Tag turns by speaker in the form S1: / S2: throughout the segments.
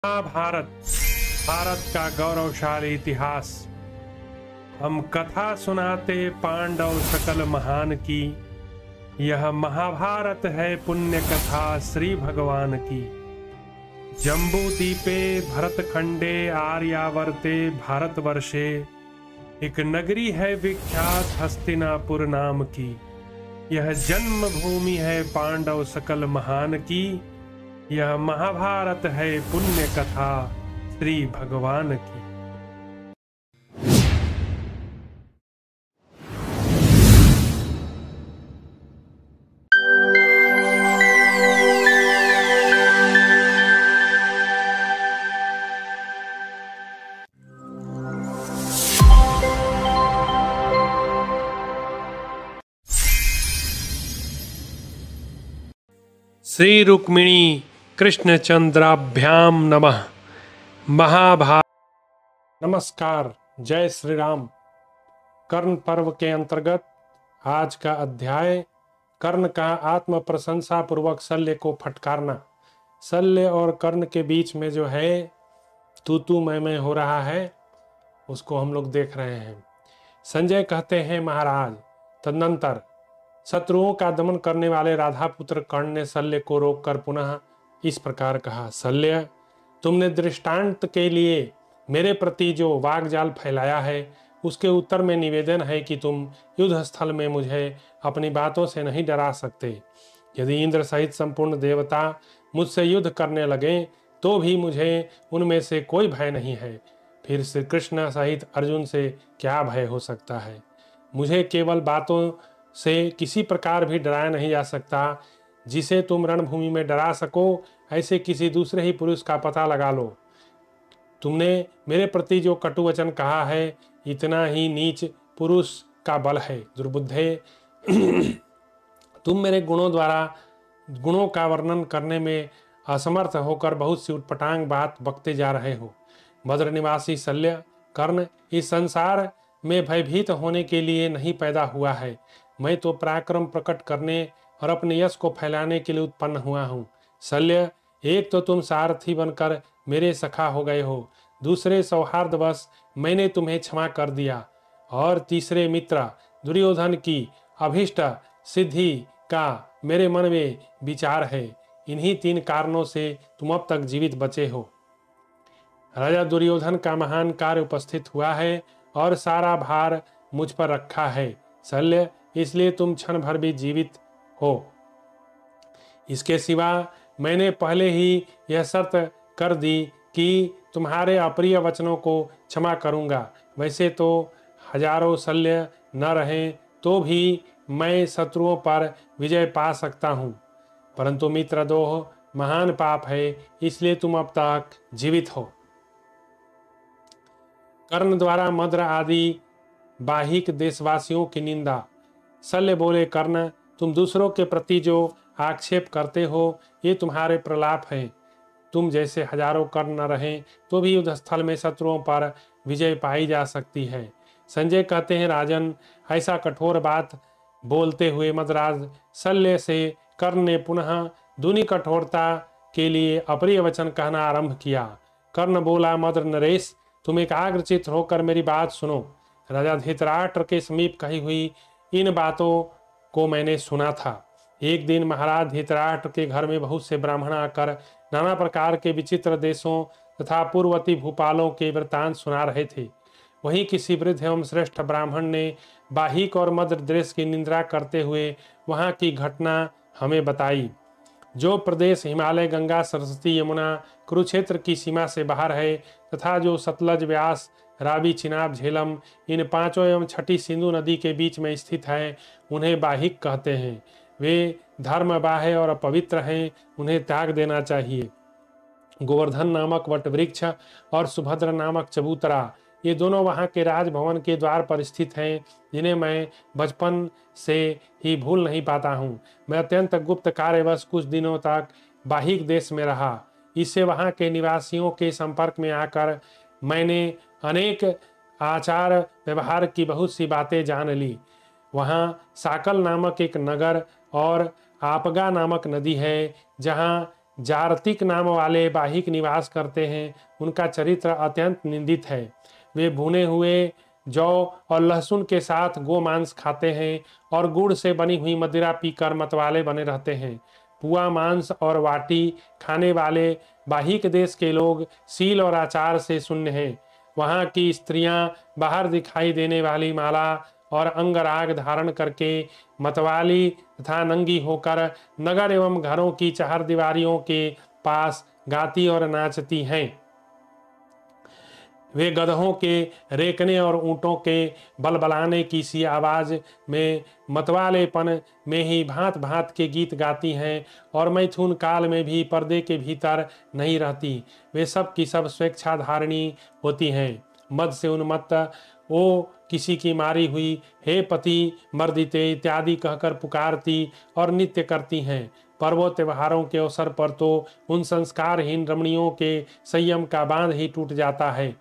S1: महाभारत भारत का गौरवशाली इतिहास। हम कथा सुनाते पांडव सकल महान की। यह महाभारत है पुण्य कथा श्री भगवान की। जम्बू दीपे भरत खंडे आर्यावर्ते भारतवर्षे एक नगरी है विख्यात हस्तिनापुर नाम की। यह जन्मभूमि है पांडव सकल महान की। यह महाभारत है पुण्य कथा श्री भगवान की। श्री रुक्मिणी कृष्णचंद्राभ्याम नमः। महाभारत। नमस्कार, जय श्री राम। कर्ण पर्व के अंतर्गत आज का अध्याय कर्ण का आत्म प्रशंसा पूर्वक शल्य को फटकारना। शल्य और कर्ण के बीच में जो है तू मैं हो रहा है उसको हम लोग देख रहे हैं। संजय कहते हैं, महाराज, तदनंतर शत्रुओं का दमन करने वाले राधापुत्र कर्ण ने शल्य को रोककर पुनः इस प्रकार कहा, शल्य, तुमने दृष्टांत के लिए मेरे प्रति जो वाग्जाल फैलाया है उसके उत्तर में निवेदन है कि तुम युद्ध स्थल में मुझे अपनी बातों से नहीं डरा सकते। यदि इंद्र सहित संपूर्ण देवता मुझसे युद्ध करने लगे तो भी मुझे उनमें से कोई भय नहीं है। फिर श्री कृष्ण सहित अर्जुन से क्या भय हो सकता है। मुझे केवल बातों से किसी प्रकार भी डराया नहीं जा सकता। जिसे तुम रणभूमि में डरा सको ऐसे किसी दूसरे ही पुरुष का पता लगा लो। तुमने मेरे प्रति जो कटु वचन कहा है इतना ही नीच पुरुष का बल है। दुर्बुद्धे, तुम मेरे गुणों का वर्णन करने में असमर्थ होकर बहुत सी उटपटांग बात बकते जा रहे हो। भद्र निवासी शल्य, कर्ण इस संसार में भयभीत होने के लिए नहीं पैदा हुआ है। मैं तो पराक्रम प्रकट करने और अपने यश को फैलाने के लिए उत्पन्न हुआ हूँ। शल्य, एक तो तुम सारथी बनकर मेरे सखा हो गए हो, दूसरे सौहार्दवश मैंने तुम्हें क्षमा कर दिया, और तीसरे मित्र दुर्योधन की अभीष्ट सिद्धि का मेरे मन में विचार है। इन्हीं 3 कारणों से तुम अब तक जीवित बचे हो। राजा दुर्योधन का महान कार्य उपस्थित हुआ है और सारा भार मुझ पर रखा है। शल्य, इसलिए तुम क्षण भर भी जीवित हो। इसके सिवा मैंने पहले ही यह शर्त कर दी कि तुम्हारे अप्रिय वचनों को क्षमा करूंगा। वैसे तो हजारों शल्य न रहें तो भी मैं शत्रुओं पर विजय पा सकता हूँ, परंतु मित्रद्रोह महान पाप है, इसलिए तुम अब तक जीवित हो। कर्ण द्वारा मद्र आदि बाहिक देशवासियों की निंदा। शल्य बोले, कर्ण, तुम दूसरों के प्रति जो आक्षेप करते हो ये तुम्हारे प्रलाप हैं। तुम जैसे हजारों कर्ण न रहें तो भी युद्ध स्थल में शत्रुओं पर विजय पाई जा सकती है। संजय कहते हैं, राजन, ऐसा कठोर बात बोलते हुए मद्राज शल्य से कर्ण ने पुनः दूनी कठोरता के लिए अप्रिय वचन कहना आरंभ किया। कर्ण बोला, मद्र नरेश, तुम एकाग्रचित होकर मेरी बात सुनो। राजा धृतराष्ट्र के समीप कही हुई इन बातों को मैंने सुना था। एक दिन महाराज धृतराष्ट्र के घर में बहुत से ब्राह्मण आकर नाना प्रकार के विचित्र देशों तथा पूर्ववर्ती भूपालों के वृत्तांत सुना रहे थे। वहीं किसी वृद्ध एवं श्रेष्ठ ब्राह्मण ने बाहिक और मद्र देश की निंदा करते हुए वहां की घटना हमें बताई। जो प्रदेश हिमालय, गंगा, सरस्वती, यमुना, कुरुक्षेत्र की सीमा से बाहर है तथा जो सतलज, व्यास, रावी, चिनाब, झेलम इन 5 एवं 6 सिंधु नदी के बीच में स्थित है, उन्हें बाहिक कहते हैं। वे धर्म बाह्य और अपवित्र हैं, उन्हें त्याग देना चाहिए। गोवर्धन नामक वट वृक्ष और सुभद्र नामक चबूतरा, ये दोनों वहाँ के राजभवन के द्वार पर स्थित हैं, जिन्हें मैं बचपन से ही भूल नहीं पाता हूँ। मैं अत्यंत गुप्त कार्यवश कुछ दिनों तक बाहिक देश में रहा। इससे वहाँ के निवासियों के संपर्क में आकर मैंने अनेक आचार व्यवहार की बहुत सी बातें जान ली। वहाँ साकल नामक एक नगर और आपगा नामक नदी है, जहाँ जारतिक नाम वाले बाहिक निवास करते हैं। उनका चरित्र अत्यंत निंदित है। वे भुने हुए जौ और लहसुन के साथ गोमांस खाते हैं और गुड़ से बनी हुई मदिरा पीकर मतवाले बने रहते हैं। पुआ मांस और वाटी खाने वाले बाहिक देश के लोग सील और आचार से शून्य हैं। वहाँ की स्त्रियां बाहर दिखाई देने वाली माला और अंगराग धारण करके मतवाली तथा नंगी होकर नगर एवं घरों की चहारदीवारियों के पास गाती और नाचती हैं। वे गधों के रेकने और ऊँटों के बलबलाने की सी आवाज़ में मतवालेपन में ही भांत भांत के गीत गाती हैं और मैथुन काल में भी पर्दे के भीतर नहीं रहती। वे सब की सब स्वेच्छाधारिणी होती हैं। मद से उन्मत्त वो किसी की मारी हुई हे पति मर्दिते इत्यादि कहकर पुकारती और नृत्य करती हैं। पर्वों त्योहारों के अवसर पर तो उन संस्कारहीन रमणियों के संयम का बांध ही टूट जाता है।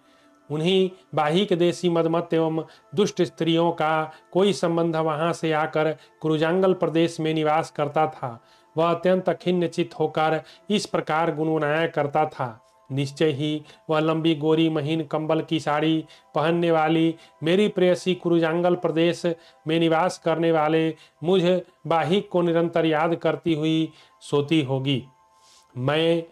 S1: उन्हीं बाहिक देशी मदमत्त एवं दुष्ट स्त्रियों का कोई संबंध वहां से आकर कुरुजांगल प्रदेश में निवास करता था। वह अत्यंत खिन्नचित होकर इस प्रकार गुनगुनाया करता था। निश्चय ही वह लंबी गोरी महीन कंबल की साड़ी पहनने वाली मेरी प्रेयसी कुरुजांगल प्रदेश में निवास करने वाले मुझ बाहिक को निरंतर याद करती हुई सोती होगी। मैं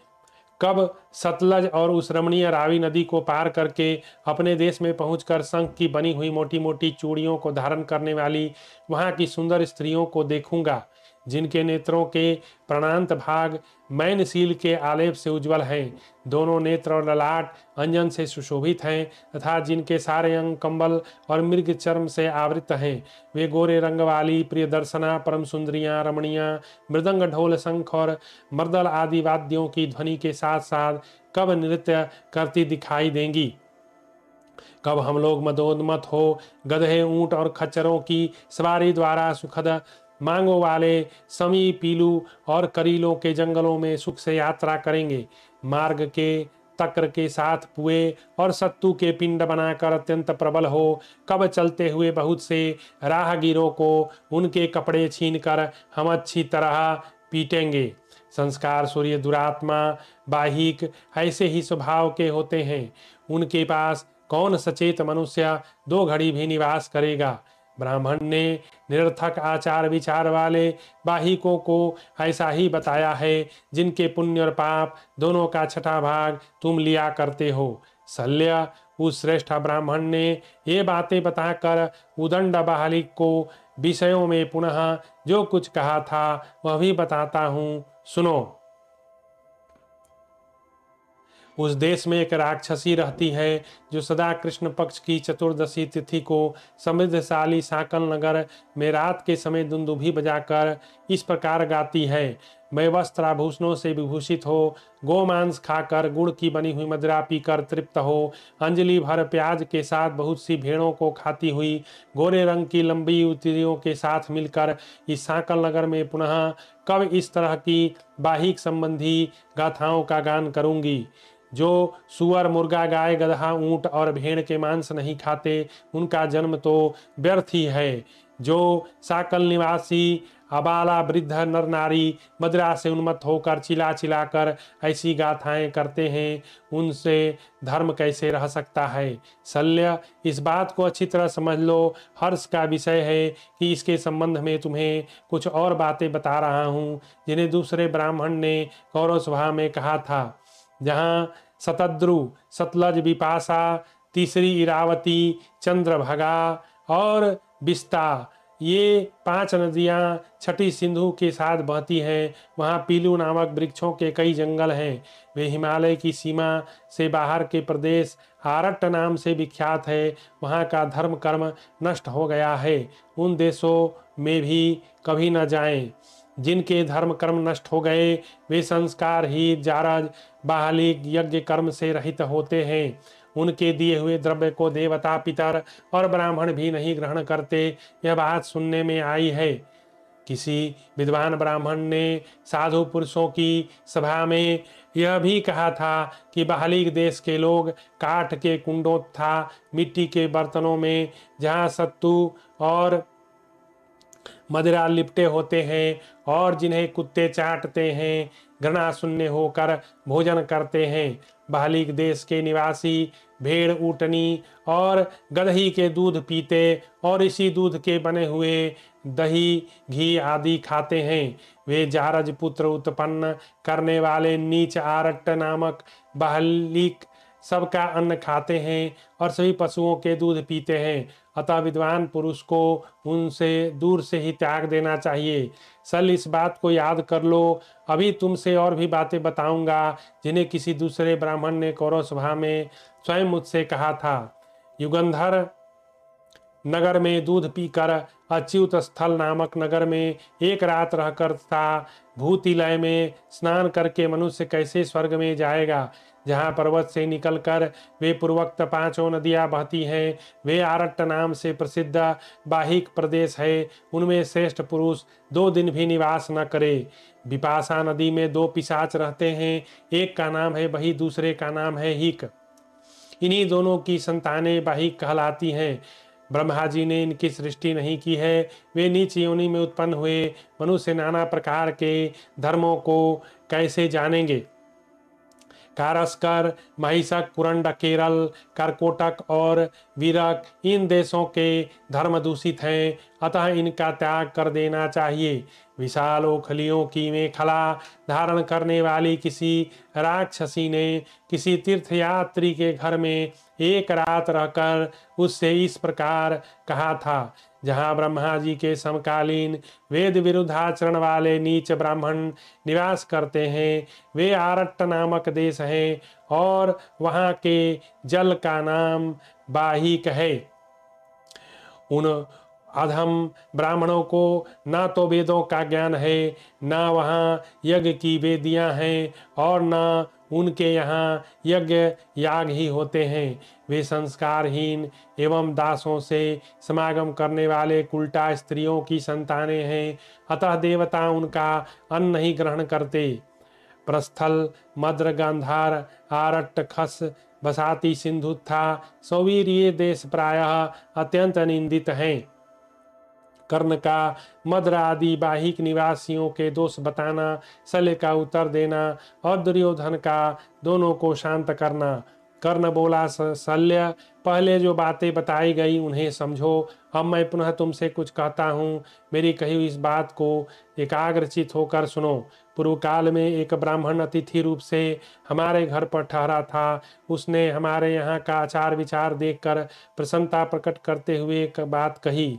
S1: कब सतलज और उस रमणीय रावी नदी को पार करके अपने देश में पहुंचकर शंख की बनी हुई मोटी मोटी चूड़ियों को धारण करने वाली वहां की सुंदर स्त्रियों को देखूंगा, जिनके नेत्रों के प्राणांत भाग मैनशील के आलेप से उज्जवल हैं। दोनों नेत्र और ललाट अंजन से सुशोभित हैं तथा जिनके सारे अंग कंबल और मृग चर्म से आवृत हैं। वे गोरे रंग वाली प्रिय दर्शना परम सुंदरियां रमणियां मृदंग ढोल शंख और मर्दल आदि वाद्यों की ध्वनि के साथ साथ कब नृत्य करती दिखाई देंगी। कब हम लोग मदोन्मत हो गधे ऊंट और खच्चरों की सवारी द्वारा सुखद मांगों वाले समी पीलू और करीलों के जंगलों में सुख से यात्रा करेंगे। मार्ग के तक्र के साथ पुए और सत्तू के पिंड बनाकर अत्यंत प्रबल हो कब चलते हुए बहुत से राहगीरों को उनके कपड़े छीनकर हम अच्छी तरह पीटेंगे। संस्कार सूर्य दुरात्मा बाहिक ऐसे ही स्वभाव के होते हैं। उनके पास कौन सचेत मनुष्य 2 घड़ी भी निवास करेगा। ब्राह्मण ने निरर्थक आचार विचार वाले बाहिकों को ऐसा ही बताया है, जिनके पुण्य और पाप दोनों का छठा भाग तुम लिया करते हो। शल्य उस श्रेष्ठ ब्राह्मण ने ये बातें बताकर उदंड बाहलिक को विषयों में पुनः जो कुछ कहा था वह भी बताता हूँ, सुनो। उस देश में एक राक्षसी रहती है जो सदा कृष्ण पक्ष की चतुर्दशी तिथि को समृद्धशाली साकल नगर में रात के समय दुंदुभी बजाकर इस प्रकार गाती है। मैं वस्त्राभूषणों से विभूषित हो, गोमांस खाकर गुड़ की बनी हुई मदिरा पीकर तृप्त हो, अंजलि भर प्याज के साथ बहुत सी भेड़ों को खाती हुई गोरे रंग की लंबी युवतियों के साथ मिलकर इस साकल नगर में पुनः कब इस तरह की बाहिक संबंधी गाथाओं का गान करूंगी। जो सुअर मुर्गा गाय गधा ऊंट और भेड़ के मांस नहीं खाते उनका जन्म तो व्यर्थ ही है। जो साकल निवासी अबाला वृद्ध नर नारी मदिरा से उन्मत्त होकर चिल्ला चिल्लाकर ऐसी गाथाएं करते हैं, उनसे धर्म कैसे रह सकता है। शल्य इस बात को अच्छी तरह समझ लो। हर्ष का विषय है कि इसके संबंध में तुम्हें कुछ और बातें बता रहा हूँ, जिन्हें दूसरे ब्राह्मण ने कौरव सभा में कहा था। जहाँ शतद्रु सतलज विपाशा तीसरी इरावती चंद्रभगा और बिस्ता ये 5 नदियाँ छठी सिंधु के साथ बहती हैं। वहाँ पीलू नामक वृक्षों के कई जंगल हैं। वे हिमालय की सीमा से बाहर के प्रदेश आरट्ट नाम से विख्यात है। वहाँ का धर्म कर्म नष्ट हो गया है। उन देशों में भी कभी न जाएं। जिनके धर्म कर्म नष्ट हो गए वे संस्कार ही जारज बाहलिक यज्ञ कर्म से रहित होते हैं। उनके दिए हुए द्रव्य को देवता पितर और ब्राह्मण भी नहीं ग्रहण करते। यह बात सुनने में आई है। किसी विद्वान ब्राह्मण ने साधु पुरुषों की सभा में यह भी कहा था कि बाहलिक देश के लोग काठ के कुंडों तथा मिट्टी के बर्तनों में जहाँ सत्तू और मदिरा लिपटे होते हैं और जिन्हें कुत्ते चाटते हैं, घृणा शून्य होकर भोजन करते हैं। बाहलिक देश के निवासी भेड़, ऊँटनी और गदही के दूध पीते और इसी दूध के बने हुए दही, घी आदि खाते हैं। वे जारज पुत्र उत्पन्न करने वाले नीच आरट्ट नामक बाहलिक सबका अन्न खाते हैं और सभी पशुओं के दूध पीते हैं। अतः विद्वान पुरुष को उनसे दूर से ही त्याग देना चाहिए। सल, इस बात को याद कर लो। अभी तुमसे और भी बातें बताऊंगा जिन्हें किसी दूसरे ब्राह्मण ने कौरव सभा में स्वयं मुझसे कहा था। युगंधर नगर में दूध पीकर अच्युत स्थल नामक नगर में एक रात रहकर तथा भूतिलय में स्नान करके मनुष्य कैसे स्वर्ग में जाएगा, जहाँ पर्वत से निकलकर वे पूर्वोक्त 5 नदियाँ बहती हैं। वे आरट्ट नाम से प्रसिद्ध बाहिक प्रदेश है। उनमें श्रेष्ठ पुरुष 2 दिन भी निवास न करे। विपाशा नदी में 2 पिशाच रहते हैं, एक का नाम है बही, दूसरे का नाम है हिक। इन्हीं दोनों की संतानें बाहिक कहलाती हैं। ब्रह्मा जी ने इनकी सृष्टि नहीं की है। वे नीच योनि में उत्पन्न हुए। मनुष्य नाना प्रकार के धर्मों को कैसे जानेंगे। कारस्कर, महिषक, कुरंड, केरल, करकोटक और वीरक इन देशों के धर्म दूषित हैं, अतः इनका त्याग कर देना चाहिए। विशाल ओखलियों की मेखला धारण करने वाली किसी राक्षसी ने किसी तीर्थयात्री के घर में एक रात रहकर उससे इस प्रकार कहा था। जहाँ ब्रह्मा जी के समकालीन वेद विरुद्ध आचरण वाले नीच ब्राह्मण निवास करते हैं, वे आरट्ट नामक देश है और वहाँ के जल का नाम बाहिक है। उन अधम ब्राह्मणों को ना तो वेदों का ज्ञान है, ना वहाँ यज्ञ की वेदियाँ हैं और ना उनके यहाँ यज्ञ याग ही होते हैं। वे संस्कारहीन एवं दासों से समागम करने वाले उल्टा स्त्रियों की संतानें हैं, अतः देवता उनका अन्न नहीं ग्रहण करते। प्रस्थल, मद्र, गांधार, आरट्ट, खस, बसाती, सिंधुत्था, सौवीर ये देश प्रायः अत्यंत निंदित हैं। कर्ण का, मद्र आदि बाहिक निवासियों के दोष बताना, शल्य का उत्तर देना और दुर्योधन का दोनों को शांत करना। कर्ण बोला, शल्य, पहले जो बातें बताई गई उन्हें समझो। अब मैं पुनः तुमसे कुछ कहता हूँ, मेरी कही हुई इस बात को एकाग्रचित होकर सुनो। पूर्व काल में एक ब्राह्मण अतिथि रूप से हमारे घर पर ठहरा था। उसने हमारे यहाँ का आचार विचार देखकर प्रसन्नता प्रकट करते हुए एक बात कही।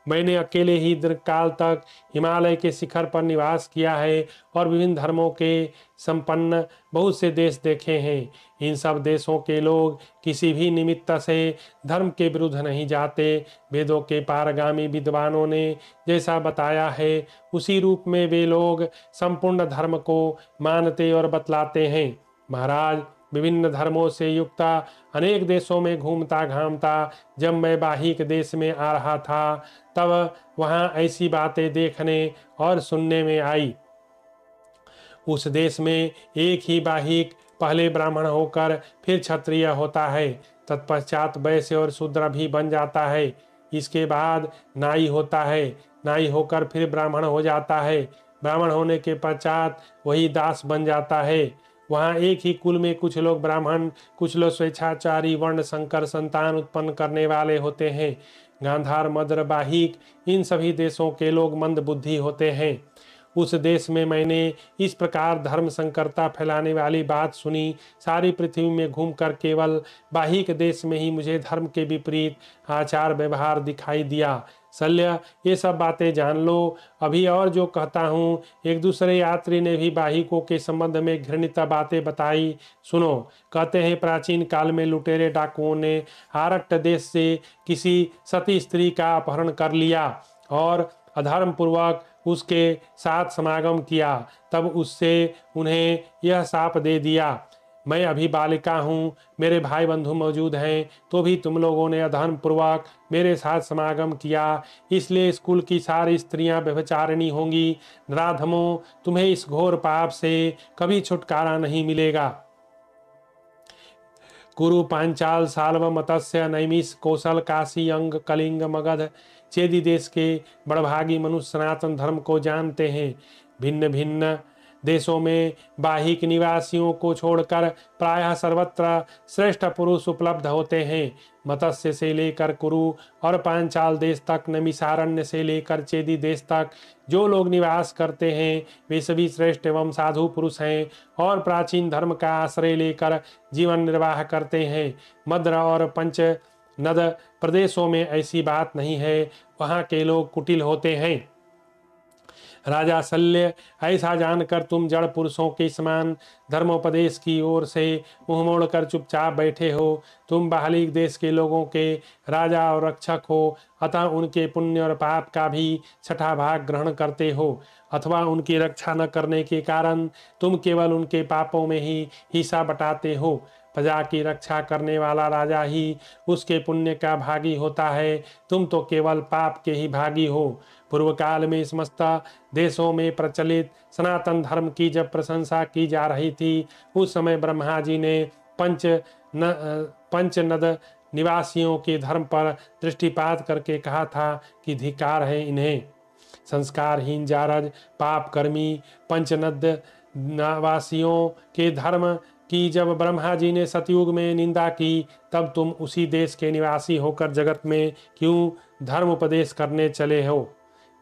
S1: मैंने अकेले ही दीर्घकाल तक हिमालय के शिखर पर निवास किया है और विभिन्न धर्मों के संपन्न बहुत से देश देखे हैं। इन सब देशों के लोग किसी भी निमित्त से धर्म के विरुद्ध नहीं जाते। वेदों के पारगामी विद्वानों ने जैसा बताया है उसी रूप में वे लोग संपूर्ण धर्म को मानते और बतलाते हैं। महाराज, विभिन्न धर्मों से युक्त अनेक देशों में घूमता घामता जब मैं बाहिक देश में आ रहा था, तब वहाँ ऐसी बातें देखने और सुनने में आई। उस देश में एक ही बाहिक पहले ब्राह्मण होकर फिर क्षत्रिय होता है, तत्पश्चात वैश्य और शूद्र भी बन जाता है। इसके बाद नाई होता है, नाई होकर फिर ब्राह्मण हो जाता है, ब्राह्मण होने के पश्चात वही दास बन जाता है। वहाँ एक ही कुल में कुछ लोग ब्राह्मण, कुछ लोग स्वेच्छाचारी वर्ण संकर संतान उत्पन्न करने वाले होते हैं। गांधार, मद्र, बाहिक इन सभी देशों के लोग मंद बुद्धि होते हैं। उस देश में मैंने इस प्रकार धर्म संकरता फैलाने वाली बात सुनी। सारी पृथ्वी में घूमकर केवल बाहिक देश में ही मुझे धर्म के विपरीत आचार व्यवहार दिखाई दिया। शल्य, ये सब बातें जान लो। अभी और जो कहता हूँ, एक दूसरे यात्री ने भी बाहिकों के संबंध में घृणित बातें बताई, सुनो। कहते हैं प्राचीन काल में लुटेरे डाकुओं ने आरट्ट देश से किसी सती स्त्री का अपहरण कर लिया और अधर्म पूर्वक उसके साथ समागम किया। तब उससे उन्हें यह शाप दे दिया, मैं अभी बालिका हूँ, मेरे भाई बंधु मौजूद हैं, तो भी तुम लोगों ने अधर्म पूर्वक मेरे साथ समागम किया, इसलिए स्कूल की सारी स्त्रियां व्यभिचारिणी होंगी। नराधमों, तुम्हें इस घोर पाप से कभी छुटकारा नहीं मिलेगा। कुरु, पांचाल, साल्व, मत्स्य, नैमिष, कौशल, काशी, अंग, कलिंग, मगध चेदी देश के बड़भागी मनुष्य सनातन धर्म को जानते हैं। भिन्न भिन्न देशों में बाहिक निवासियों को छोड़कर प्रायः सर्वत्र श्रेष्ठ पुरुष उपलब्ध होते हैं। मत्स्य से लेकर कुरु और पांचाल देश तक, नमिसारण्य से लेकर चेदी देश तक जो लोग निवास करते हैं वे सभी श्रेष्ठ एवं साधु पुरुष हैं और प्राचीन धर्म का आश्रय लेकर जीवन निर्वाह करते हैं। मद्र और पंच नद प्रदेशों में ऐसी बात नहीं है, वहाँ के लोग कुटिल होते हैं। राजा शल्य, ऐसा जानकर तुम जड़ पुरुषों के समान धर्मोपदेश की ओर से मुंह मोड़कर चुपचाप बैठे हो। तुम बाहलिक देश के लोगों के राजा और रक्षक हो, अतः उनके पुण्य और पाप का भी छठा भाग ग्रहण करते हो, अथवा उनकी रक्षा न करने के कारण तुम केवल उनके पापों में ही हिस्सा बटाते हो। प्रजा की रक्षा करने वाला राजा ही उसके पुण्य का भागी होता है, तुम तो केवल पाप के ही भागी हो। पूर्व काल में समस्त देशों में प्रचलित सनातन धर्म की जब प्रशंसा की जा रही थी, उस समय ब्रह्मा जी ने पंच नद निवासियों के धर्म पर दृष्टिपात करके कहा था कि धिक्कार है इन्हें। संस्कारहीन जारज पाप कर्मी पंचनद निवासियों के धर्म की जब ब्रह्मा जी ने सतयुग में निंदा की, तब तुम उसी देश के निवासी होकर जगत में क्यों धर्म उपदेश करने चले हो।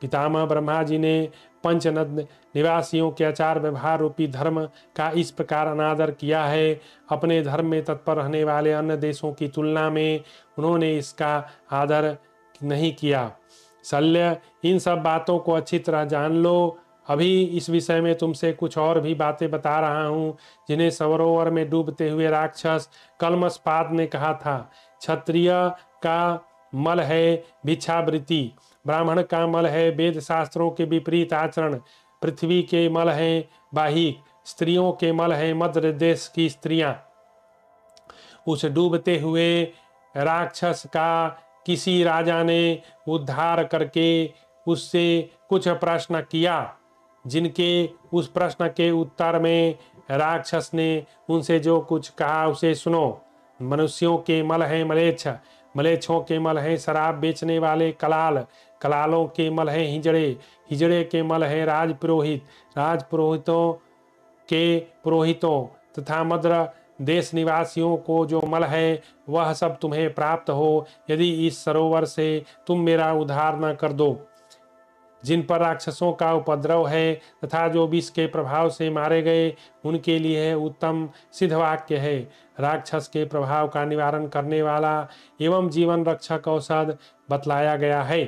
S1: पितामह ब्रह्मा जी ने पंचनद निवासियों के आचार व्यवहार रूपी धर्म का इस प्रकार अनादर किया है। अपने धर्म में तत्पर रहने वाले अन्य देशों की तुलना में उन्होंने इसका आदर नहीं किया। शल्य, इन सब बातों को अच्छी तरह जान लो। अभी इस विषय में तुमसे कुछ और भी बातें बता रहा हूँ, जिन्हें सरोवर में डूबते हुए राक्षस कलमसपाद ने कहा था। क्षत्रिय का मल है भिक्षावृत्ति, ब्राह्मण का मल है वेद शास्त्रों के विपरीत आचरण, पृथ्वी के मल है बाहिक, स्त्रियों के मल है मद्र देश की स्त्रियां। उस डूबते हुए राक्षस का किसी राजा ने उद्धार करके उससे कुछ प्रश्न किया, जिनके उस प्रश्न के उत्तर में राक्षस ने उनसे जो कुछ कहा उसे सुनो। मनुष्यों के मल हैं मलेच्छ, मलेच्छों के मल हैं शराब बेचने वाले कलाल, कलालों के मल हैं हिजड़े, हिजड़े के मल हैं राजपुरोहित, राजपुरोहितों के पुरोहितों तथा मद्र देश निवासियों को जो मल है वह सब तुम्हें प्राप्त हो, यदि इस सरोवर से तुम मेरा उद्धार न कर दो। जिन पर राक्षसों का उपद्रव है तथा जो विष के प्रभाव से मारे गए, उनके लिए उत्तम सिद्ध वाक्य है। राक्षस के प्रभाव का निवारण करने वाला एवं जीवन रक्षक औषध बतलाया गया है।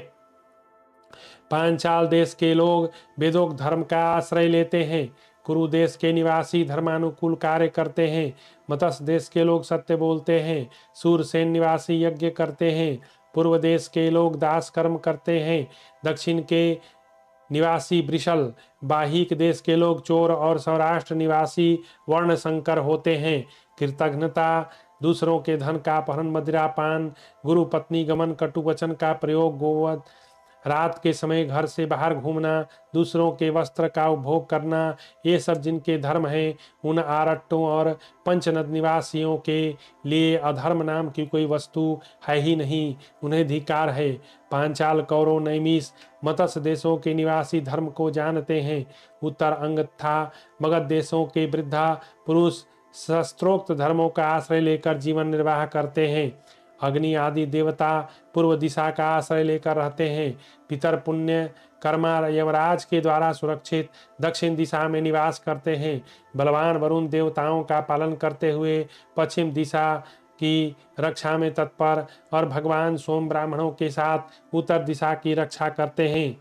S1: पांचाल देश के लोग वेदोक्त धर्म का आश्रय लेते हैं। कुरु देश के निवासी धर्मानुकूल कार्य करते हैं। मत्स्य देश के लोग सत्य बोलते हैं। सूरसेन निवासी यज्ञ करते हैं। पूर्व देश के लोग दास कर्म करते हैं। दक्षिण के निवासी वृषल, बाहिक देश के लोग चोर और सौराष्ट्र निवासी वर्ण संकर होते हैं। कृतघ्नता, दूसरों के धन का अपहरण, मदिरापान, गुरु पत्नी गमन, कटु वचन का प्रयोग, गोवध, रात के समय घर से बाहर घूमना, दूसरों के वस्त्र का उपभोग करना, ये सब जिनके धर्म हैं, उन आरट्टों और पंचनद निवासियों के लिए अधर्म नाम की कोई वस्तु है ही नहीं, उन्हें धिक्कार है। पांचाल, कौरव, नैमिष, मत्स्य देशों के निवासी धर्म को जानते हैं। उत्तर अंग तथा मगध देशों के वृद्धा पुरुष शस्त्रोक्त धर्मों का आश्रय लेकर जीवन निर्वाह करते हैं। अग्नि आदि देवता पूर्व दिशा का आश्रय लेकर रहते हैं। पितर पुण्य कर्मा यमराज के द्वारा सुरक्षित दक्षिण दिशा में निवास करते हैं। बलवान वरुण देवताओं का पालन करते हुए पश्चिम दिशा की रक्षा में तत्पर और भगवान सोम ब्राह्मणों के साथ उत्तर दिशा की रक्षा करते हैं।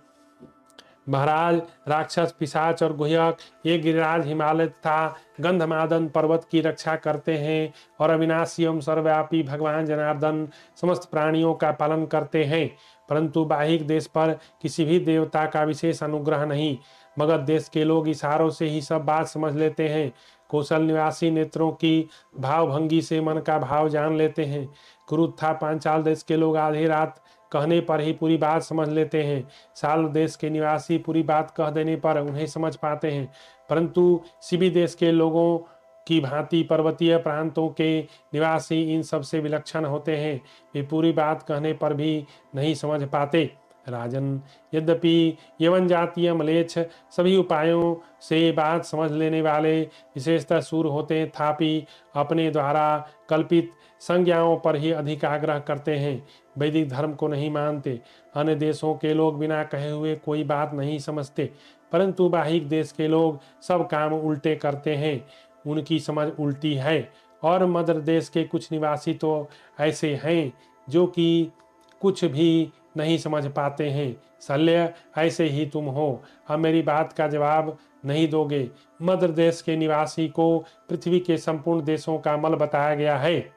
S1: महाराज, राक्षस, पिशाच और गुह्यक ये गिरिराज, हिमालय तथा गंधमादन पर्वत की रक्षा करते हैं और अविनाशी एवं सर्वव्यापी भगवान जनार्दन समस्त प्राणियों का पालन करते हैं। परंतु बाहिक देश पर किसी भी देवता का विशेष अनुग्रह नहीं। मगध देश के लोग इशारों से ही सब बात समझ लेते हैं। कौशल निवासी नेत्रों की भावभंगी से मन का भाव जान लेते हैं। कुरु तथा पांचाल देश के लोग आधी रात कहने पर ही पूरी बात समझ लेते हैं। साल देश के निवासी पूरी बात कह देने पर उन्हें समझ पाते हैं, परंतु शिवी देश के लोगों की भांति पर्वतीय प्रांतों के निवासी इन सब से विलक्षण होते हैं। वे पूरी बात कहने पर भी नहीं समझ पाते। राजन, यद्यपि यवन जातीय मलेच्छ सभी उपायों से बात समझ लेने वाले विशेषतः सूर होते हैं, तथापि अपने द्वारा कल्पित संज्ञाओं पर ही अधिक आग्रह करते हैं, वैदिक धर्म को नहीं मानते। अन्य देशों के लोग बिना कहे हुए कोई बात नहीं समझते, परंतु बाहिक देश के लोग सब काम उल्टे करते हैं। उनकी समझ उल्टी है। और मध्य देश के कुछ निवासी तो ऐसे हैं जो कि कुछ भी नहीं समझ पाते हैं। शल्य, ऐसे ही तुम हो। अब मेरी बात का जवाब नहीं दोगे। मध्य देश के निवासी को पृथ्वी के संपूर्ण देशों का मल बताया गया है।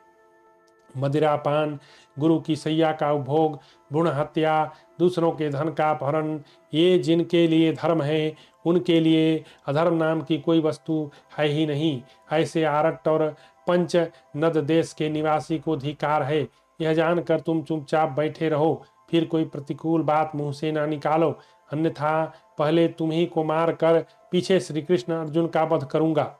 S1: मदिरापान, गुरु की सैया का उपभोग, भ्रूण हत्या, दूसरों के धन का अपहरण, ये जिनके लिए धर्म है उनके लिए अधर्म नाम की कोई वस्तु है ही नहीं। ऐसे आरट और पंच नद देश के निवासी को धिक्कार है। यह जानकर तुम चुपचाप बैठे रहो, फिर कोई प्रतिकूल बात मुंह से ना निकालो, अन्यथा पहले तुम्ही को मार कर पीछे श्री कृष्ण अर्जुन का वध करूंगा।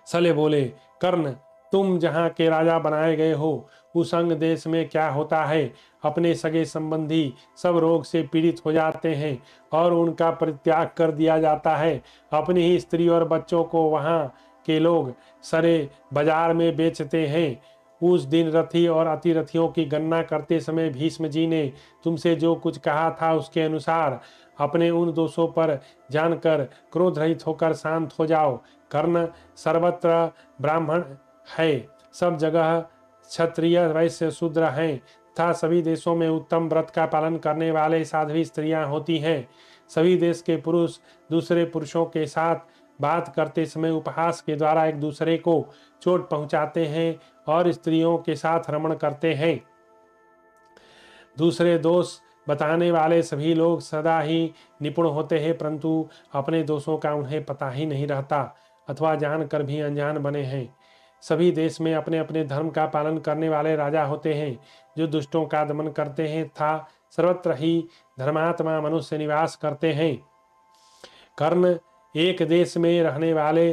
S1: सले बोले, कर्ण, तुम जहाँ के राजा बनाए गए हो उस अंग देश में क्या होता है? अपने सगे संबंधी सब रोग से पीड़ित हो जाते हैं और उनका परित्याग कर दिया जाता है। अपनी ही स्त्री और बच्चों को वहाँ के लोग सरे बाजार में बेचते हैं। उस दिन रथी और अतिरथियों की गणना करते समय भीष्म जी ने तुमसे जो कुछ कहा था उसके अनुसार अपने उन दोषों पर जानकर क्रोध रहित होकर शांत हो जाओ। कर्ण, सर्वत्र ब्राह्मण है, सब जगह क्षत्रिय वैश्य शूद्र हैं तथा सभी देशों में उत्तम व्रत का पालन करने वाले साध्वी स्त्रियां होती हैं। सभी देश के पुरुष दूसरे पुरुषों के साथ बात करते समय उपहास के द्वारा एक दूसरे को चोट पहुंचाते हैं और स्त्रियों के साथ रमण करते हैं। दूसरे दोष बताने वाले सभी लोग सदा ही निपुण होते हैं, परंतु अपने दोषों का उन्हें पता ही नहीं रहता अथवा जानकर भी अनजान बने हैं। सभी देश में अपने अपने धर्म का पालन करने वाले राजा होते हैं जो दुष्टों का दमन करते हैं तथा सर्वत्र ही धर्मात्मा मनुष्य निवास करते हैं। कर्ण, एक देश में रहने वाले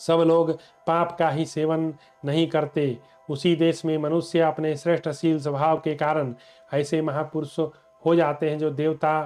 S1: सब लोग पाप का ही सेवन नहीं करते। उसी देश में मनुष्य अपने श्रेष्ठशील स्वभाव के कारण ऐसे महापुरुष हो जाते हैं जो देवता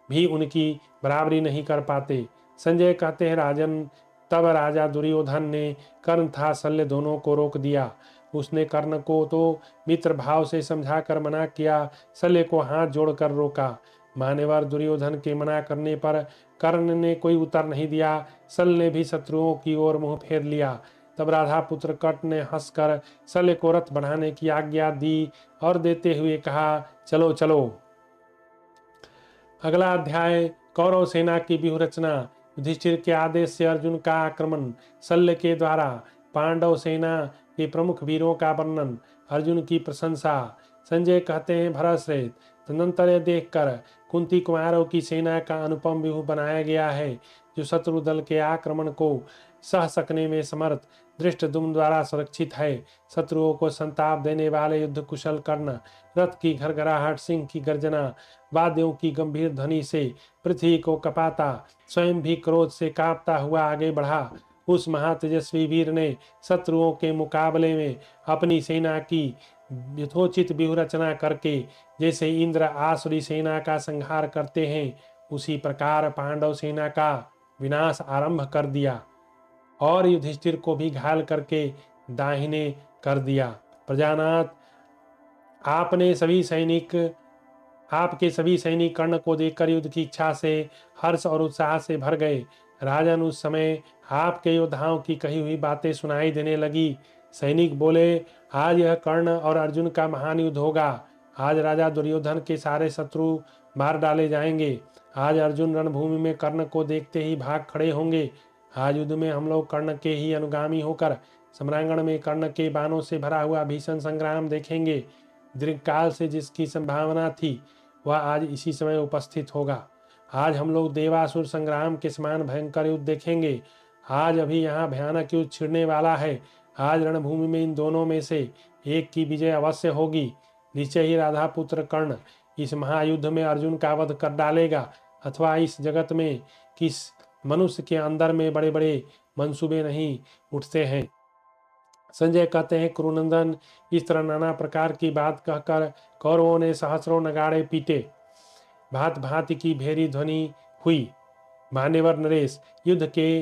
S1: भी उनकी बराबरी नहीं कर पाते। संजय कहते हैं, राजन, तब राजा दुर्योधन ने कर्ण तथा शल्य दोनों को रोक दिया। उसने कर्ण को तो मित्र भाव से समझाकर मना किया, शल्य को हाथ जोड़कर रोका। मान्यवर दुर्योधन के मना करने पर कर्ण ने कोई उत्तर नहीं दिया। शल्य ने भी शत्रुओं की ओर मुंह फेर लिया। तब राधा पुत्र कर्ण ने हंसकर शल्य को रथ बढ़ाने की आज्ञा दी और देते हुए कहा, चलो चलो। अगला अध्याय, कौरव सेना की व्यूह रचना। युधिष्ठिर के आदेश से अर्जुन का आक्रमण, शल्य के द्वारा पांडव सेना के प्रमुख वीरों का वर्णन, अर्जुन की प्रशंसा। संजय कहते हैं, भरतश्रेष्ठ, तदनंतर यह देखकर कुंती कुमारों की सेना का अनुपम व्यूह बनाया गया है जो शत्रु दल के आक्रमण को सह सकने में समर्थ धृष्टद्युम्न द्वारा सुरक्षित है। शत्रुओं को संताप देने वाले युद्ध कुशल कर्ण, रथ की घरघराहट, सिंह की गर्जना, वाद्यों की गंभीर ध्वनि से पृथ्वी को कपाता, स्वयं भी क्रोध से कांपता हुआ आगे बढ़ा। उस महातेजस्वी वीर ने शत्रुओं के मुकाबले में अपनी सेना की यथोचित व्यूह रचना करके जैसे इंद्र आसुरी सेना का संहार करते हैं उसी प्रकार पांडव सेना का विनाश आरंभ कर दिया और युधिष्ठिर को भी घायल करके दाहिने कर दिया। प्रजानाथ, आपके सभी सैनिक कर्ण को देखकर युद्ध की इच्छा से हर्ष और उत्साह से भर गए। राजन, उस समय आपके योद्धाओं की कही हुई बातें सुनाई देने लगी। सैनिक बोले, आज यह कर्ण और अर्जुन का महान युद्ध होगा। आज राजा दुर्योधन के सारे शत्रु मार डाले जाएंगे। आज अर्जुन रणभूमि में कर्ण को देखते ही भाग खड़े होंगे। आज युद्ध में हम लोग कर्ण के ही अनुगामी होकर सम्रांगण में कर्ण के बाणों से भरा हुआ भीषण संग्राम देखेंगे। दीर्घकाल से जिसकी संभावना थी वह आज इसी समय उपस्थित होगा। आज हम लोग देवासुर संग्राम के समान भयंकर युद्ध देखेंगे। आज अभी यहाँ भयानक युद्ध छिड़ने वाला है। आज रणभूमि में इन दोनों में से एक की विजय अवश्य होगी। निश्चय ही राधा पुत्र कर्ण इस महायुद्ध में अर्जुन का वध कर डालेगा, अथवा इस जगत में किस मनुष्य के अंदर में बड़े बड़े मंसूबे नहीं उठते हैं। संजय कहते हैं, कुरुनंदन, इस तरह नाना प्रकार की बात कहकर कौरवों ने सहस्रों नगाड़े पीटे, भांत भांति की भेरी ध्वनि हुई। मान्यवर नरेश, युद्ध के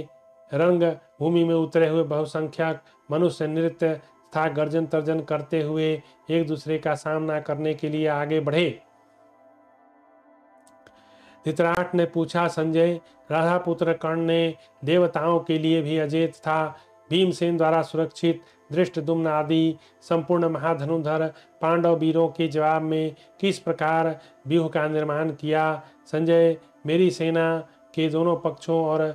S1: रंग भूमि में उतरे हुए बहुसंख्यक मनुष्य नृत्य तथा गर्जन तर्जन करते हुए एक दूसरे का सामना करने के लिए आगे बढ़े। धृतराष्ट्र ने पूछा, संजय, राधा पुत्र कर्ण ने देवताओं के लिए भी अजय तथा भीमसेन द्वारा सुरक्षित धृष्टद्युम्न आदि संपूर्ण महाधनुधर पांडव वीरों के जवाब में किस प्रकार व्यूह का निर्माण किया? संजय, मेरी सेना के दोनों पक्षों और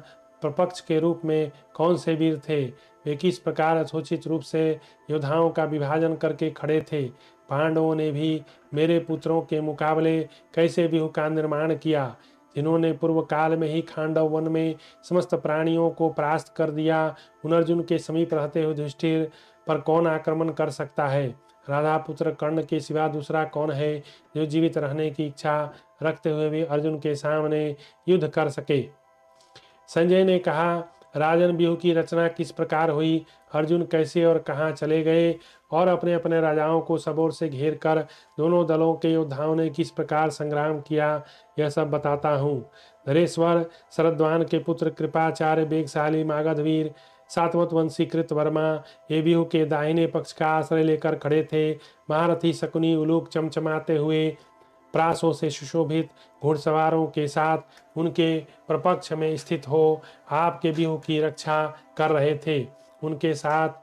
S1: प्रपक्ष के रूप में कौन से वीर थे? वे किस प्रकार यथोचित रूप से योद्धाओं का विभाजन करके खड़े थे? पांडवों ने भी मेरे पुत्रों के मुकाबले कैसे व्यूह का निर्माण किया? जिन्होंने पूर्व काल में ही खांडव वन में समस्त प्राणियों को परास्त कर दिया, उन अर्जुन के समीप रहते हुए युधिष्ठिर पर कौन आक्रमण कर सकता है? राधा पुत्र कर्ण के सिवा दूसरा कौन है जो जीवित रहने की इच्छा रखते हुए भी अर्जुन के सामने युद्ध कर सके? संजय ने कहा, राजन व्यूह की रचना किस प्रकार हुई? अर्जुन कैसे और कहाँ चले गए और अपने अपने राजाओं को सब ओर से घेर कर दोनों दलों के योद्धाओं ने किस प्रकार संग्राम किया, यह सब बताता हूँ। धरेश्वर, शरद्वान के पुत्र कृपाचार्य, वेगशाली मागधवीर, सातवत वंशी कृतवर्मा ये व्यूह के दाहिने पक्ष का आश्रय लेकर खड़े थे। महारथी शकुनी उलूक चमचमाते हुए प्रासों से सुशोभित घुड़सवारों के साथ उनके प्रपक्ष में स्थित हो आपके व्यूह की रक्षा कर रहे थे। उनके साथ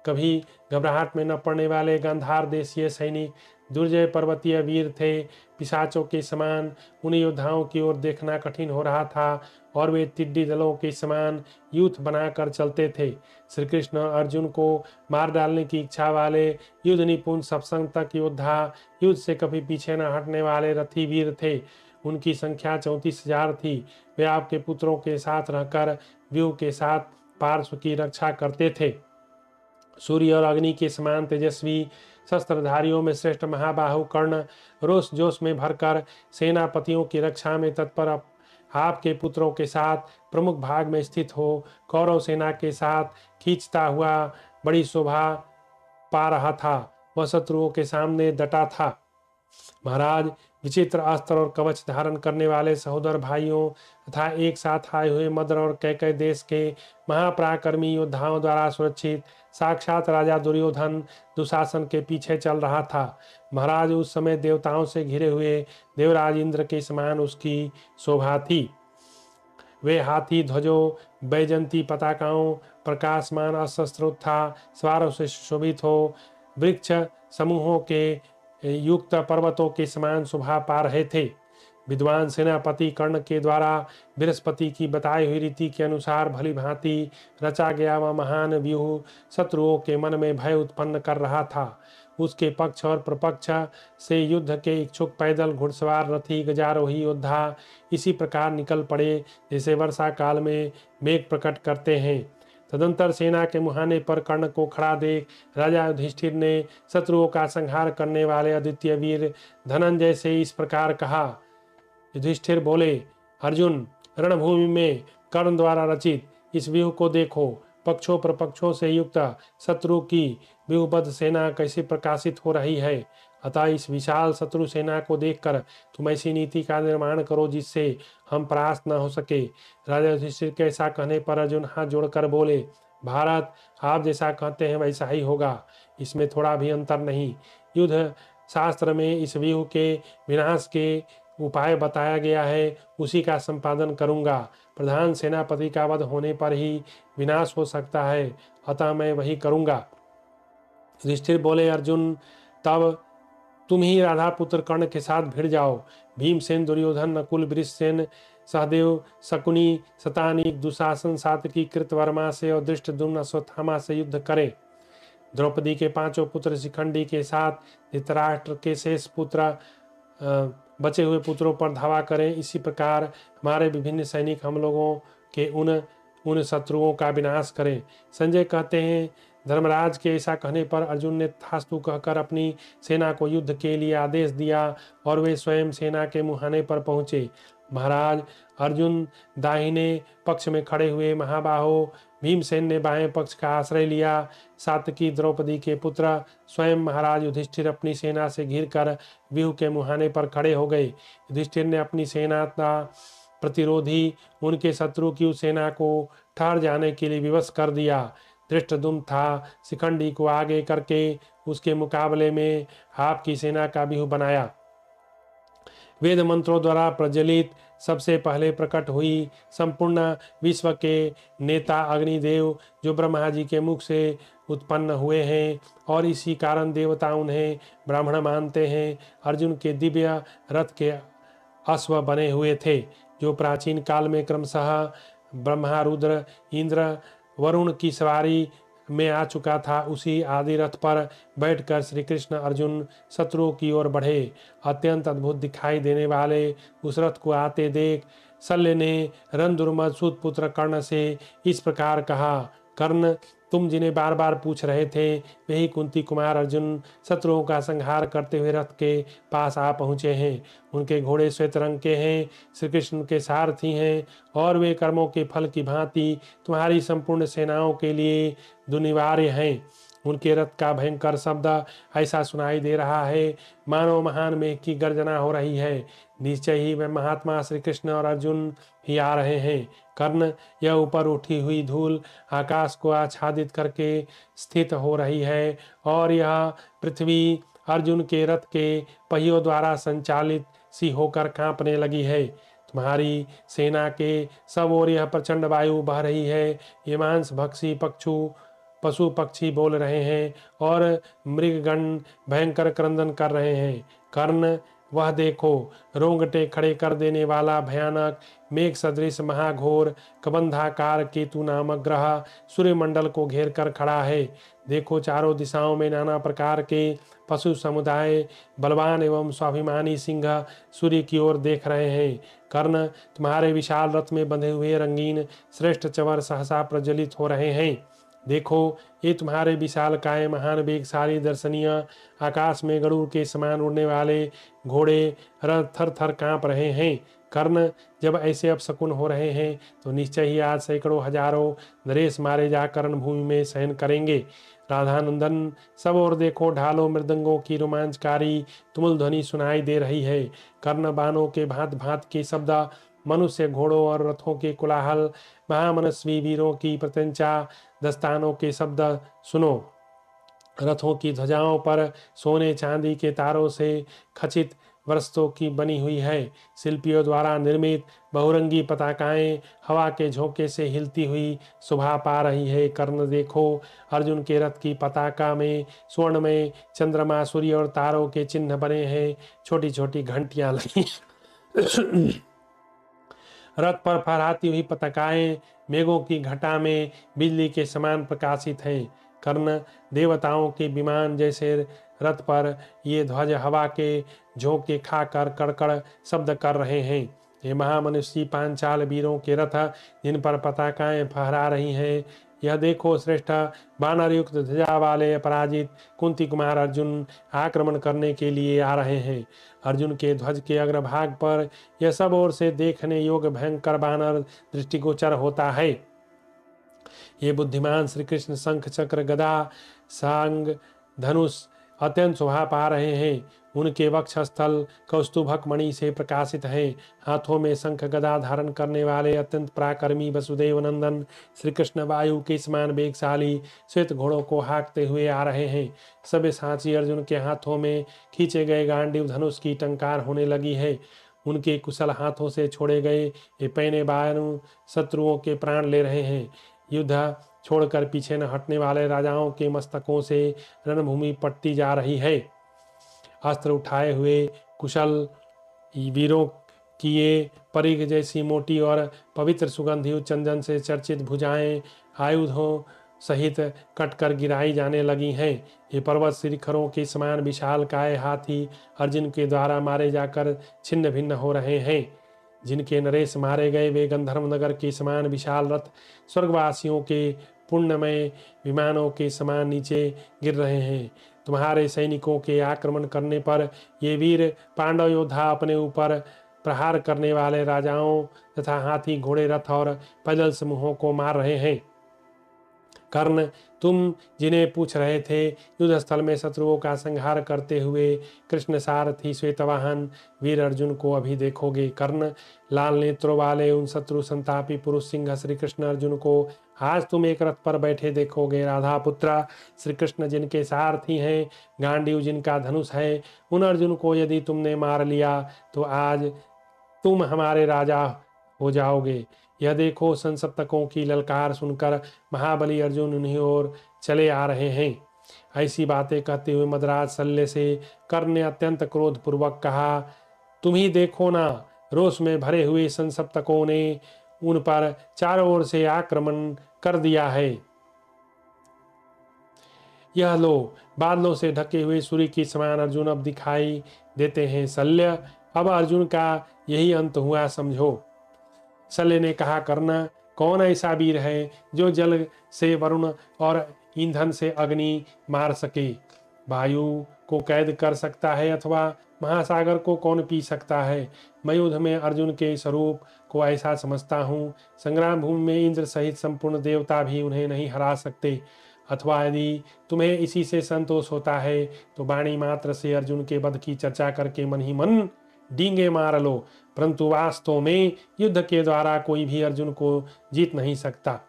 S1: कभी घबराहट में न पड़ने वाले गांधार देशीय सैनिक दुर्जय पर्वतीय वीर थे। पिशाचों के समान उन योद्धाओं की ओर देखना कठिन हो रहा था और वे टिड्डी दलों के समान यूथ बनाकर चलते थे। श्री कृष्ण अर्जुन को मार डालने की इच्छा वाले युद्ध निपुण सत्संग तक योद्धा, युद्ध से कभी पीछे न हटने वाले रथी वीर थे। उनकी संख्या 34,000 थी। वे आपके पुत्रों के साथ रहकर व्यूह के साथ पार्श्व की रक्षा करते थे। सूर्य और अग्नि के समान तेजस्वी शस्त्रधारियों में श्रेष्ठ महाबाहु कर्ण रोष जोश में भरकर सेनापतियों की रक्षा में तत्पर आपके पुत्रों के साथ प्रमुख भाग में स्थित हो कौरव सेना के साथ खींचता हुआ बड़ी शोभा पा रहा था। वह शत्रुओं के सामने डटा था। महाराज, विचित्र अस्त्र और कवच धारण करने वाले सहोदर भाइयों तथा एक साथ आए हुए मद्र और कैकय देश के महापराक्रमी योद्धाओं द्वारा सुरक्षित साक्षात राजा दुर्योधन दुशासन के पीछे चल रहा था। महाराज, उस समय देवताओं से घिरे हुए देवराज इंद्र के समान उसकी शोभा थी। वे हाथी ध्वजों, बैजंती पताकाओं, प्रकाशमान अस्त्रों तथा सवारों से सुशोभित हो वृक्ष समूहों के युक्त पर्वतों के समान शोभा पा रहे थे। विद्वान सेनापति कर्ण के द्वारा बृहस्पति की बताई हुई रीति के अनुसार भली भांति रचा गया वह महान व्यूह शत्रुओं के मन में भय उत्पन्न कर रहा था। उसके पक्ष और प्रपक्ष से युद्ध के इच्छुक पैदल घुड़सवार रथी गजारोही योद्धा इसी प्रकार निकल पड़े जैसे वर्षा काल में मेघ प्रकट करते हैं। तदंतर सेना के मुहाने पर कर्ण को खड़ा देख राजा युधिष्ठिर ने शत्रुओं का संहार करने वाले अद्वितीय वीर धनंजय से इस प्रकार कहा। युधिष्ठिर बोले, अर्जुन, रणभूमि में कर्ण द्वारा रचित इस व्यूह को देखो। पक्षों प्रपक्षों से युक्त शत्रु की व्यूहबद्ध सेना कैसे प्रकाशित हो रही है। अतः इस विशाल शत्रु सेना को देखकर तुम ऐसी नीति का निर्माण करो जिससे हम परास्त न हो सके। राजा युधिष्ठिर के ऐसा कहने पर अर्जुन हाथ जोड़कर बोले, भारत, आप जैसा कहते हैं वैसा ही होगा, इसमें थोड़ा भी अंतर नहीं। युद्ध शास्त्र में इस व्यूह के विनाश के उपाय बताया गया है, उसी का संपादन करूंगा। प्रधान सेनापति का वध होने पर ही विनाश हो सकता है, अतः मैं वही करूंगा। युधिष्ठिर बोले, अर्जुन, तब तुम ही राधा पुत्र कर्ण के साथ भिड़ जाओ। भीमसेन, दुर्योधन, नकुल, वृषसेन, सहदेव, शकुनी, शतानीक, दुशासन, सातकी, कृतवर्मा से और धृष्टद्युम्न अश्वत्थामा से युद्ध करें। द्रौपदी के 5 पुत्र शिखंडी के साथ धृतराष्ट्र के शेष पुत्र बचे हुए पुत्रों पर धावा करें। इसी प्रकार हमारे विभिन्न सैनिक हम लोगों के उन शत्रुओं का विनाश करें। संजय कहते हैं, धर्मराज के ऐसा कहने पर अर्जुन ने तथास्तु कहकर अपनी सेना को युद्ध के लिए आदेश दिया और वे स्वयं सेना के मुहाने पर पहुंचे। महाराज, अर्जुन दाहिने पक्ष में खड़े हुए महाबाहो भीमसेन ने बाएं पक्ष का आश्रय लिया। सात्यकी द्रौपदी के पुत्र स्वयं महाराज युधिष्ठिर अपनी सेना से घिरकर व्यूह के मुहाने पर खड़े हो गए। युधिष्ठिर ने अपनी सेना का प्रतिरोधी उनके शत्रु की उस सेना को ठहर जाने के लिए विवश कर दिया। धृष्टद्युम्न था शिखंडी को आगे करके उसके मुकाबले में आपकी सेना का व्यूह बनाया। वेद मंत्रों द्वारा प्रज्वलित सबसे पहले प्रकट हुई संपूर्ण विश्व के नेता अग्निदेव, जो ब्रह्मा जी के मुख से उत्पन्न हुए हैं और इसी कारण देवता उन्हें ब्राह्मण मानते हैं, अर्जुन के दिव्य रथ के अश्व बने हुए थे, जो प्राचीन काल में क्रमशः ब्रह्मा, रुद्र, इंद्र, वरुण की सवारी में आ चुका था। उसी आदि रथ पर बैठकर श्री कृष्ण अर्जुन शत्रुओं की ओर बढ़े। अत्यंत अद्भुत दिखाई देने वाले उस रथ को आते देख शल्य ने रणधुर्मद सूत पुत्र कर्ण से इस प्रकार कहा, कर्ण, तुम जिन्हें बार बार पूछ रहे थे, वही कुंती कुमार अर्जुन शत्रुओं का संहार करते हुए रथ के पास आ पहुँचे हैं। उनके घोड़े श्वेत रंग के हैं, श्री कृष्ण के सारथी हैं और वे कर्मों के फल की भांति तुम्हारी संपूर्ण सेनाओं के लिए दुनिवार्य हैं। उनके रथ का भयंकर शब्द ऐसा सुनाई दे रहा है मानो महान मेघ की गर्जना हो रही है। निश्चय ही वह महात्मा श्री कृष्ण और अर्जुन ही आ रहे हैं। कर्ण, यह ऊपर उठी हुई धूल आकाश को आच्छादित करके स्थित हो रही है और यह पृथ्वी अर्जुन के रथ के पहियों द्वारा संचालित सी होकर कांपने लगी है। तुम्हारी सेना के सब ओर यह प्रचंड वायु बह रही है। ये मांस भक्षी पशु पक्षी बोल रहे हैं और मृगगण भयंकर क्रंदन कर रहे हैं। कर्ण, वह देखो, रोंगटे खड़े कर देने वाला भयानक मेघ सदृश महाघोर कबंधाकार केतु नामक ग्रह सूर्यमंडल को घेर कर खड़ा है। देखो, चारों दिशाओं में नाना प्रकार के पशु समुदाय बलवान एवं स्वाभिमानी सिंह सूर्य की ओर देख रहे हैं। कर्ण, तुम्हारे विशाल रथ में बंधे हुए रंगीन श्रेष्ठ चंवर सहसा प्रज्वलित हो रहे हैं। देखो, ये तुम्हारे विशाल काय महान वेगशाली दर्शनीय आकाश में गरुड़ के समान उड़ने वाले घोड़े रथ थर थर कांप रहे हैं। कर्ण, जब ऐसे अपशकुन हो रहे हैं तो निश्चय ही आज सैकड़ों हजारों नरेश मारे जाकर रणभूमि में शयन करेंगे। राधानंदन, सब और देखो, ढालों मृदंगों की रोमांचकारी तुमुल ध्वनि सुनाई दे रही है। कर्ण, बाणों के भांत भांत के शब्द, मनुष्य घोड़ों और रथों के कोलाहल, महामनस्वी वीरों की प्रत्यंचा, दस्तानों के शब्द सुनो। रथों की ध्वजाओं पर सोने चांदी के तारों से खचित वस्त्रों की बनी हुई है। शिल्पियों द्वारा निर्मित बहुरंगी पताकाएं हवा के झोंके से हिलती हुई शोभा पा रही है। कर्ण, देखो, अर्जुन के रथ की पताका में स्वर्ण में चंद्रमा, सूर्य और तारों के चिन्ह बने हैं। छोटी छोटी घंटियां लगी रथ पर फहराती हुई पताकाएं मेघों की घटा में बिजली के समान प्रकाशित हैं। कर्ण, देवताओं के विमान जैसे रथ पर ये ध्वज हवा के झोंके खाकर कड़कड़ शब्द कर रहे हैं। ये महामनुष्य पांचाल वीरों के रथ जिन पर पताकाएं फहरा रही हैं। यह देखो, श्रेष्ठ बानर युक्त ध्वजा वाले अपराजित कुंती कुमार अर्जुन आक्रमण करने के लिए आ रहे हैं। अर्जुन के ध्वज के अग्रभाग पर यह सब ओर से देखने योग्य भयंकर बानर दृष्टिगोचर होता है। ये बुद्धिमान श्री कृष्ण शंख चक्र गदा सांग धनुष अत्यंत शोभा पा रहे हैं। उनके वक्षस्थल कौस्तुभक मणि से प्रकाशित है। हाथों में शंख गदा धारण करने वाले अत्यंत पराक्रमी वसुदेव नंदन श्री कृष्ण वायु के समान वेगशाली श्वेत घोड़ों को हाँकते हुए आ रहे हैं। सब्यसाची अर्जुन के हाथों में खींचे गए गांडीव धनुष की टंकार होने लगी है। उनके कुशल हाथों से छोड़े गए ये पैने बाणु शत्रुओं के प्राण ले रहे हैं। युद्ध छोड़कर पीछे न हटने वाले राजाओं के मस्तकों से रणभूमि पटती जा रही है। अस्त्र उठाए हुए कुशल वीरों की ये परिघ जैसी मोटी और पवित्र सुगंधित चंदन से चर्चित भुजाएं आयुधों सहित कटकर गिराई जाने लगी हैं। ये पर्वत शिखरों के समान विशाल काय हाथी अर्जुन के द्वारा मारे जाकर छिन्न भिन्न हो रहे हैं। जिनके नरेश मारे गए वे गंधर्व नगर के समान विशाल रथ स्वर्गवासियों के पुण्यमय विमानों के समान नीचे गिर रहे हैं। तुम्हारे सैनिकों के आक्रमण करने पर ये वीर पांडव योद्धा अपने ऊपर प्रहार करने वाले राजाओं तथा हाथी घोड़े रथ और पैदल समूहों को मार रहे हैं। कर्ण, तुम जिन्हें पूछ रहे थे, युद्ध स्थल में शत्रुओं का संहार करते हुए कृष्ण सारथी श्वेतवाहन वीर अर्जुन को अभी देखोगे। कर्ण, लाल नेत्रों वाले उन शत्रु संतापी पुरुष सिंह श्री कृष्ण अर्जुन को आज तुम एक रथ पर बैठे देखोगे। राधा पुत्र, श्री कृष्ण जिनके सारथी हैं, गांडीव जिनका धनुष है, उन अर्जुन को यदि तुमने मार लिया तो आज तुम हमारे राजा हो जाओगे। यह देखो, संसप्तकों की ललकार सुनकर महाबली अर्जुन उन्हीं ओर चले आ रहे हैं। ऐसी बातें कहते हुए मदराज शल्य से कर्ण ने अत्यंत क्रोध पूर्वक कहा, तुम ही देखो ना, रोष में भरे हुए संसप्तकों ने उन पर चारों ओर से आक्रमण कर दिया है। यह लो, बादलों से ढके हुए सूर्य के समान अर्जुन अब दिखाई देते हैं। शल्य, अब अर्जुन का यही अंत हुआ समझो। शल्य ने कहा, कर्ण, कौन ऐसा वीर है जो जल से वरुण और ईंधन से अग्नि मार सके? वायु को कैद कर सकता है अथवा महासागर को कौन पी सकता है? मैं युद्ध में अर्जुन के स्वरूप को ऐसा समझता हूँ, संग्राम भूमि में इंद्र सहित संपूर्ण देवता भी उन्हें नहीं हरा सकते। अथवा यदि तुम्हें इसी से संतोष होता है तो वाणी मात्र से अर्जुन के वध की चर्चा करके मन ही मन डींगे मार लो, परंतु वास्तव में युद्ध के द्वारा कोई भी अर्जुन को जीत नहीं सकता।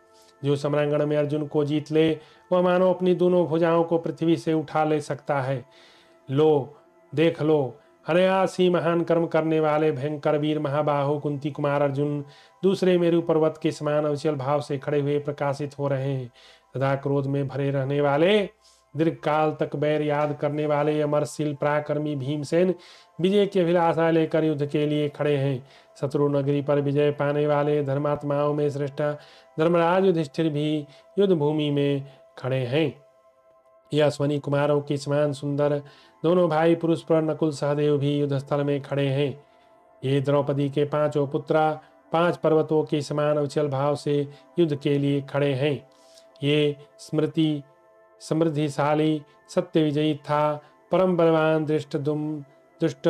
S1: जो सम्रांगण में अर्जुन को जीत ले वह मानो अपनी दोनों भुजाओं को पृथ्वी से उठा ले सकता है। लो, देख लो, अनायास ही महान कर्म करने वाले भयंकर वीर महाबाहु कुंती कुमार अर्जुन दूसरे मेरु पर्वत के समान अविचल भाव से खड़े हुए प्रकाशित हो रहे हैं। सदा क्रोध में भरे रहने वाले, दीर्घ काल तक बैर याद करने वाले अमरशील पराक्रमी भीमसेन विजय की अभिलाषा लेकर युद्ध के लिए खड़े हैं। शत्रु नगरी पर विजय पाने वाले धर्मात्माओं में श्रेष्ठ धर्मराज युधिष्ठिर भी युद्ध भूमि में खड़े हैं। यह अश्वनी कुमारों के समान सुंदर दोनों भाई पुरुष पर नकुल सहदेव भी युद्ध स्थल में खड़े हैं। ये द्रौपदी के पांचों पुत्र 5 पर्वतों के समान अविचल भाव से युद्ध के लिए खड़े हैं। ये स्मृति समृद्धिशाली सत्य विजयी था परम बलवान दुष्ट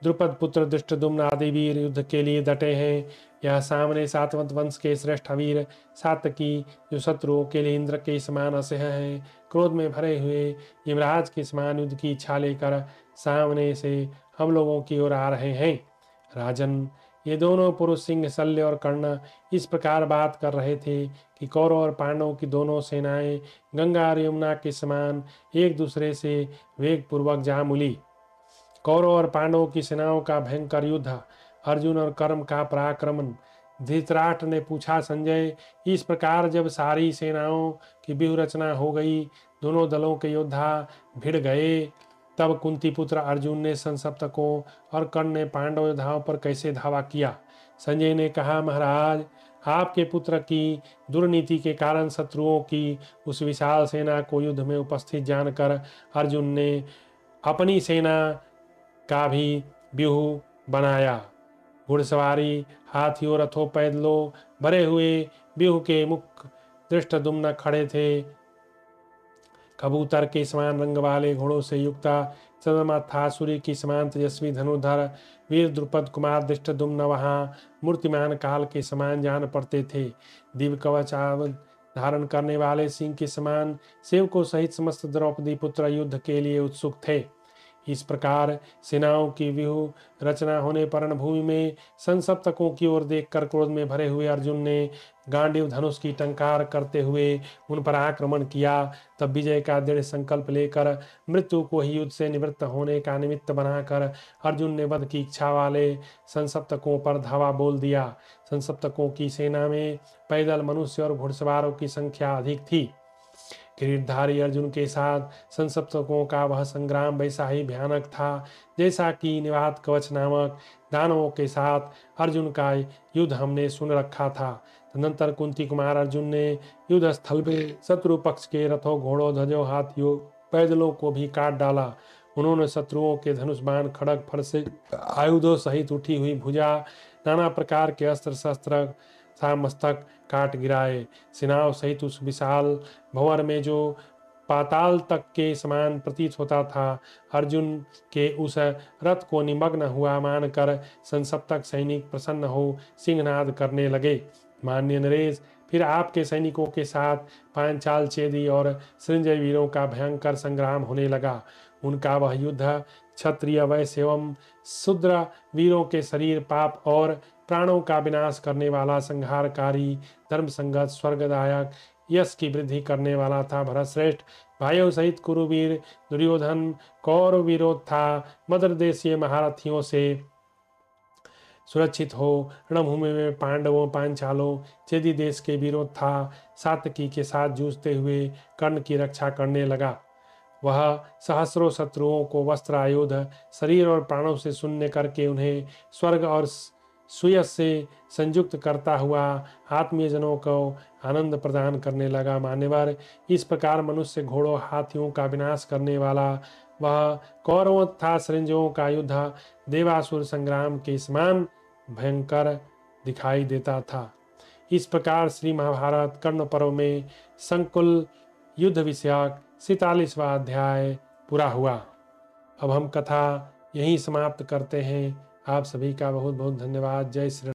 S1: द्रुपद पुत्र दृष्टद्युम्न आदि वीर युद्ध के लिए डटे हैं। यह सामने सातवंत वंश के श्रेष्ठ वीर सातकी जो शत्रुओं के लिए इंद्र के समान असह्य हैं, क्रोध में भरे हुए यमराज के समान युद्ध की इच्छा लेकर सामने से हम लोगों की ओर आ रहे हैं। राजन, ये दोनों पुरुष सिंह शल्य और कर्ण इस प्रकार बात कर रहे थे कि कौरव और पांडवों की दोनों सेनाएं गंगा और यमुना के समान एक दूसरे से वेग पूर्वक जा मिली। कौरव और पांडवों की सेनाओं का भयंकर युद्ध, अर्जुन और कर्म का पराक्रमण। धृतराष्ट्र ने पूछा, संजय, इस प्रकार जब सारी सेनाओं की व्यूह रचना हो गई, दोनों दलों के योद्धा भिड़ गए, तब कुंती पुत्र अर्जुन ने संसप्तकों और कर्ण ने पांडव योद्धाओं पर कैसे धावा किया? संजय ने कहा, महाराज, आपके पुत्र की दुर्नीति के कारण शत्रुओं की उस विशाल सेना को युद्ध में उपस्थित जानकर अर्जुन ने अपनी सेना का भी व्यूह बनाया। घुड़सवारी, हाथियों, रथों, पैदलों भरे हुए व्यूह के मुख दृष्टद्युम्न खड़े थे। कबूतर के समान रंग वाले घोड़ों से युक्त चंद्रमा था, सूर्य की समान तेजस्वी धनुधर वीर द्रुपद कुमार दृष्टद्युम्न वहाँ मूर्तिमान काल के समान जान पड़ते थे। दिव्य कवच धारण करने वाले सिंह के समान सेवकों सहित समस्त द्रौपदी पुत्र युद्ध के लिए उत्सुक थे। इस प्रकार सेनाओं की व्यूह रचना होने पर रणभूमि में संसप्तकों की ओर देखकर क्रोध में भरे हुए अर्जुन ने गांडीव धनुष की टंकार करते हुए उन पर आक्रमण किया। तब विजय का दृढ़ संकल्प लेकर मृत्यु को ही युद्ध से निवृत्त होने का निमित्त बनाकर अर्जुन ने वध की इच्छा वाले संसप्तकों पर धावा बोल दिया। संसप्तकों की सेना में पैदल मनुष्य और घुड़सवारों की संख्या अधिक थी। किरीटधारी अर्जुन के साथ संसप्तकों का वह संग्राम वैसा ही भयानक था जैसा कि निवात कवच नामक दानवों के साथ अर्जुन का युद्ध हमने सुन रखा था। तदनंतर कुंती कुमार अर्जुन ने युद्ध स्थल में शत्रु पक्ष के रथों, घोड़ों, ध्वजों, हाथियों, पैदलों को भी काट डाला। उन्होंने शत्रुओं के धनुष, बाण, खड़ग, फरसे, आयुधों सहित उठी हुई भुजा, नाना प्रकार के अस्त्र शस्त्र सा मस्तक काट गिराए। सेनाओं सहित उस विशाल भंवर में जो पाताल तक के समान प्रतीत होता था, अर्जुन के उस रथ को निमग्न हुआ मानकर संसप्तक सैनिक प्रसन्न हो सिंहनाद करने लगे। मान्य नरेश, फिर आपके सैनिकों के साथ पांचाल, चेदी और सृंजय वीरों का भयंकर संग्राम होने लगा। उनका वह युद्ध क्षत्रिय, वैश्य एवं शूद्र वीरों के शरीर, पाप और प्राणों का विनाश करने वाला, संहारकारी, धर्म संगत, स्वर्गदायक, यश की वृद्धि करने वाला था। भरतश्रेष्ठ भाइयों सहित कुरुवीर दुर्योधन कौरव विरोध था। मद्र देशीय महारथियों से सुरक्षित हो रणभूमि में पांडवों, पांचालों, चेदी देश के विरोध था। सातकी के साथ जूझते हुए कर्ण की रक्षा करने लगा। वह सहस्रों शत्रुओं को वस्त्र, आयुध, शरीर और प्राणों से शून्य करके उन्हें स्वर्ग और सुयश से संयुक्त करता हुआ आत्मीय जनों को आनंद प्रदान करने लगा। मान्यवर, इस प्रकार मनुष्य, घोड़ों, हाथियों का विनाश करने वाला वह कौरवों तथा सृंजयों का युद्ध देवासुर संग्राम के समान भयंकर दिखाई देता था। इस प्रकार श्री महाभारत कर्ण पर्व में संकुल युद्ध विषयक 47वां अध्याय पूरा हुआ। अब हम कथा यहीं समाप्त करते हैं। आप सभी का बहुत बहुत धन्यवाद। जय श्री